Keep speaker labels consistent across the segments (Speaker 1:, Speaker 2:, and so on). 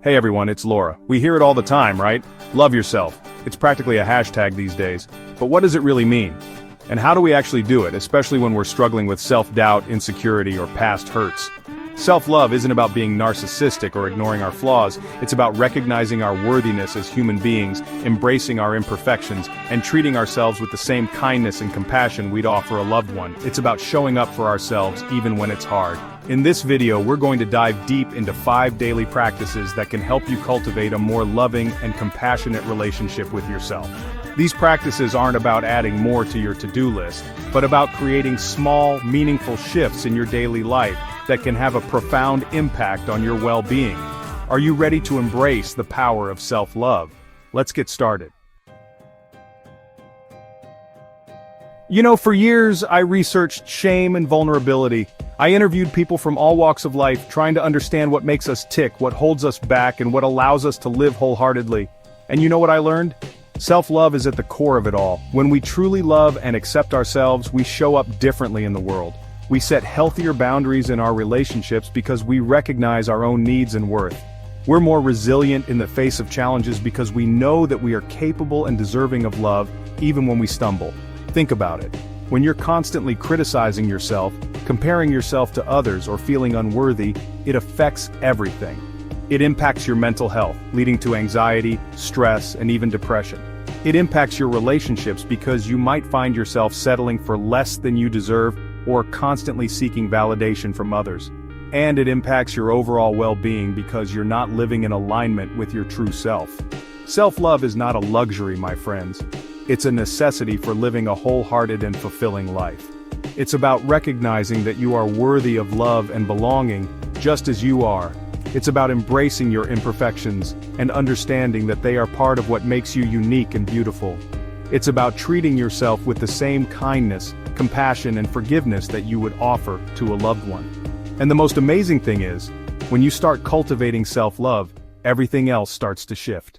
Speaker 1: Hey everyone, it's Laura. We hear it all the time, right? Love yourself. It's practically a hashtag these days. But what does it really mean? And how do we actually do it, especially when we're struggling with self-doubt, insecurity, or past hurts? Self-love isn't about being narcissistic or ignoring our flaws. It's about recognizing our worthiness as human beings, embracing our imperfections, and treating ourselves with the same kindness and compassion we'd offer a loved one. It's about showing up for ourselves even when it's hard. In this video, we're going to dive deep into 5 daily practices that can help you cultivate a more loving and compassionate relationship with yourself. These practices aren't about adding more to your to-do list, but about creating small, meaningful shifts in your daily life that can have a profound impact on your well-being. Are you ready to embrace the power of self-love? Let's get started. For years, I researched shame and vulnerability. I interviewed people from all walks of life, trying to understand what makes us tick, what holds us back, and what allows us to live wholeheartedly. And you know what I learned? Self-love is at the core of it all. When we truly love and accept ourselves, we show up differently in the world. We set healthier boundaries in our relationships because we recognize our own needs and worth. We're more resilient in the face of challenges because we know that we are capable and deserving of love, even when we stumble. Think about it. When you're constantly criticizing yourself, comparing yourself to others, or feeling unworthy, it affects everything. It impacts your mental health, leading to anxiety, stress, and even depression. It impacts your relationships because you might find yourself settling for less than you deserve or constantly seeking validation from others. And it impacts your overall well-being because you're not living in alignment with your true self. Self-love is not a luxury, my friends. It's a necessity for living a wholehearted and fulfilling life. It's about recognizing that you are worthy of love and belonging, just as you are. It's about embracing your imperfections and understanding that they are part of what makes you unique and beautiful. It's about treating yourself with the same kindness, compassion, and forgiveness that you would offer to a loved one. And the most amazing thing is, when you start cultivating self-love, everything else starts to shift.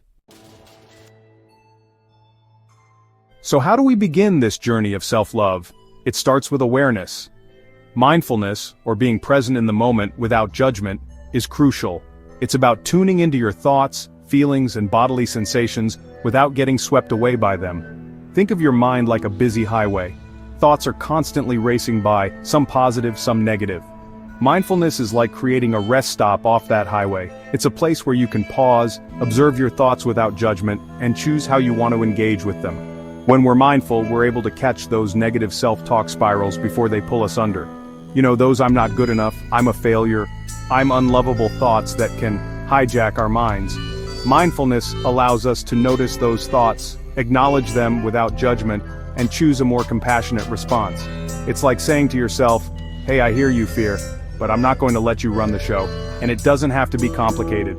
Speaker 1: So how do we begin this journey of self-love? It starts with awareness. Mindfulness, or being present in the moment without judgment, is crucial. It's about tuning into your thoughts, feelings, and bodily sensations without getting swept away by them. Think of your mind like a busy highway. Thoughts are constantly racing by, some positive, some negative. Mindfulness is like creating a rest stop off that highway. It's a place where you can pause, observe your thoughts without judgment, and choose how you want to engage with them. When we're mindful, we're able to catch those negative self-talk spirals before they pull us under. Those "I'm not good enough," "I'm a failure," "I'm unlovable" thoughts that can hijack our minds. Mindfulness allows us to notice those thoughts, acknowledge them without judgment, and choose a more compassionate response. It's like saying to yourself, "Hey, I hear you, fear, but I'm not going to let you run the show." And it doesn't have to be complicated.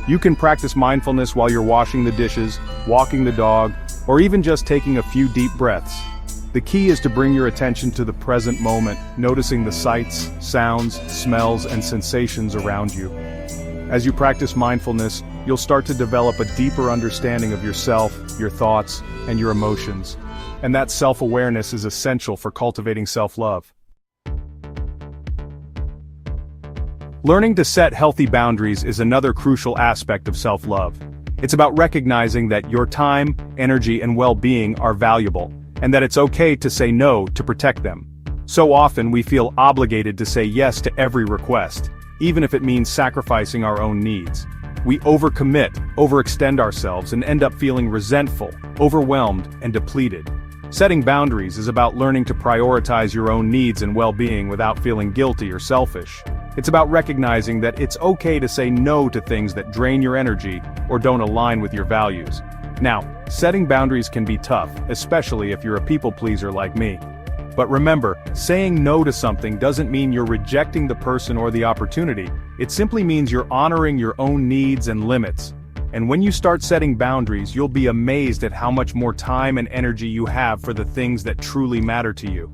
Speaker 1: You can practice mindfulness while you're washing the dishes, walking the dog, or even just taking a few deep breaths. The key is to bring your attention to the present moment, noticing the sights, sounds, smells, and sensations around you. As you practice mindfulness, you'll start to develop a deeper understanding of yourself, your thoughts, and your emotions. And that self-awareness is essential for cultivating self-love. Learning to set healthy boundaries is another crucial aspect of self-love. It's about recognizing that your time, energy, and well-being are valuable, and that it's okay to say no to protect them. So often we feel obligated to say yes to every request, even if it means sacrificing our own needs. We overcommit, overextend ourselves, and end up feeling resentful, overwhelmed, and depleted. Setting boundaries is about learning to prioritize your own needs and well-being without feeling guilty or selfish. It's about recognizing that it's okay to say no to things that drain your energy or don't align with your values. Now, setting boundaries can be tough, especially if you're a people pleaser like me. But remember, saying no to something doesn't mean you're rejecting the person or the opportunity. It simply means you're honoring your own needs and limits. And when you start setting boundaries, you'll be amazed at how much more time and energy you have for the things that truly matter to you.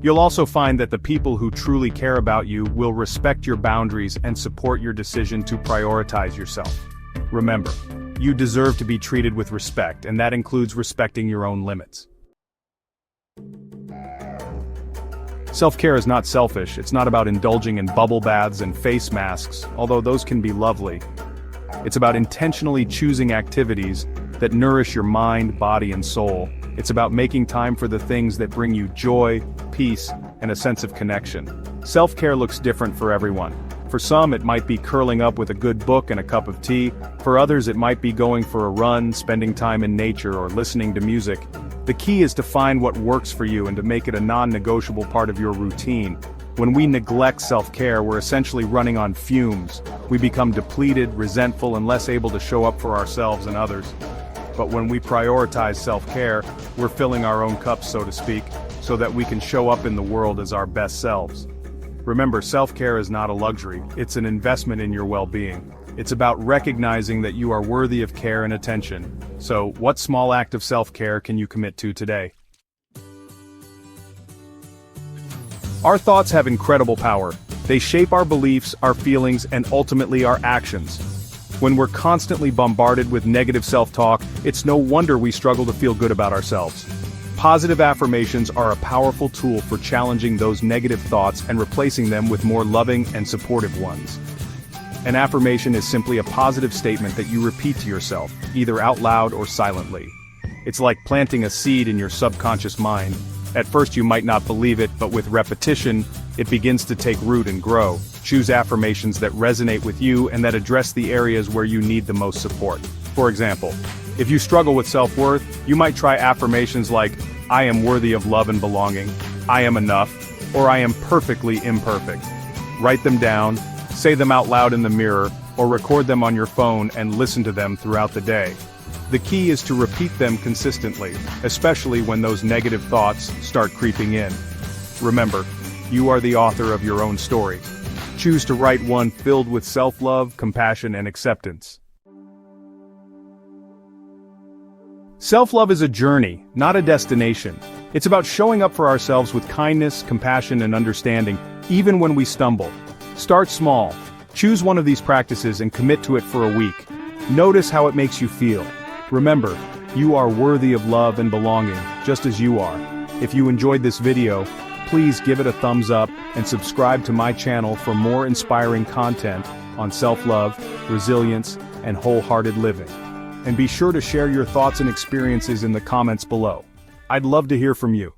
Speaker 1: You'll also find that the people who truly care about you will respect your boundaries and support your decision to prioritize yourself. Remember, you deserve to be treated with respect, and that includes respecting your own limits. Self-care is not selfish. It's not about indulging in bubble baths and face masks, although those can be lovely. It's about intentionally choosing activities that nourish your mind, body, and soul. It's about making time for the things that bring you joy, peace, and a sense of connection. Self-care looks different for everyone. For some, it might be curling up with a good book and a cup of tea. For others, it might be going for a run, spending time in nature, or listening to music. The key is to find what works for you and to make it a non-negotiable part of your routine. When we neglect self-care, we're essentially running on fumes. We become depleted, resentful, and less able to show up for ourselves and others. But when we prioritize self-care, we're filling our own cups, so to speak, so that we can show up in the world as our best selves. Remember, self-care is not a luxury, it's an investment in your well-being. It's about recognizing that you are worthy of care and attention. So, what small act of self-care can you commit to today? Our thoughts have incredible power. They shape our beliefs, our feelings, and ultimately our actions. When we're constantly bombarded with negative self-talk, it's no wonder we struggle to feel good about ourselves. Positive affirmations are a powerful tool for challenging those negative thoughts and replacing them with more loving and supportive ones. An affirmation is simply a positive statement that you repeat to yourself, either out loud or silently. It's like planting a seed in your subconscious mind. At first you might not believe it, but with repetition, it begins to take root and grow. Choose affirmations that resonate with you and that address the areas where you need the most support. For example, if you struggle with self-worth, you might try affirmations like, I am worthy of love and belonging, I am enough, or I am perfectly imperfect. Write them down, say them out loud in the mirror, or record them on your phone and listen to them throughout the day. The key is to repeat them consistently, especially when those negative thoughts start creeping in. Remember, you are the author of your own story. Choose to write one filled with self-love, compassion, and acceptance. Self-love is a journey, not a destination. It's about showing up for ourselves with kindness, compassion, and understanding, even when we stumble. Start small. Choose one of these practices and commit to it for a week. Notice how it makes you feel. Remember, you are worthy of love and belonging, just as you are. If you enjoyed this video, please give it a thumbs up and subscribe to my channel for more inspiring content on self-love, resilience, and wholehearted living. And be sure to share your thoughts and experiences in the comments below. I'd love to hear from you.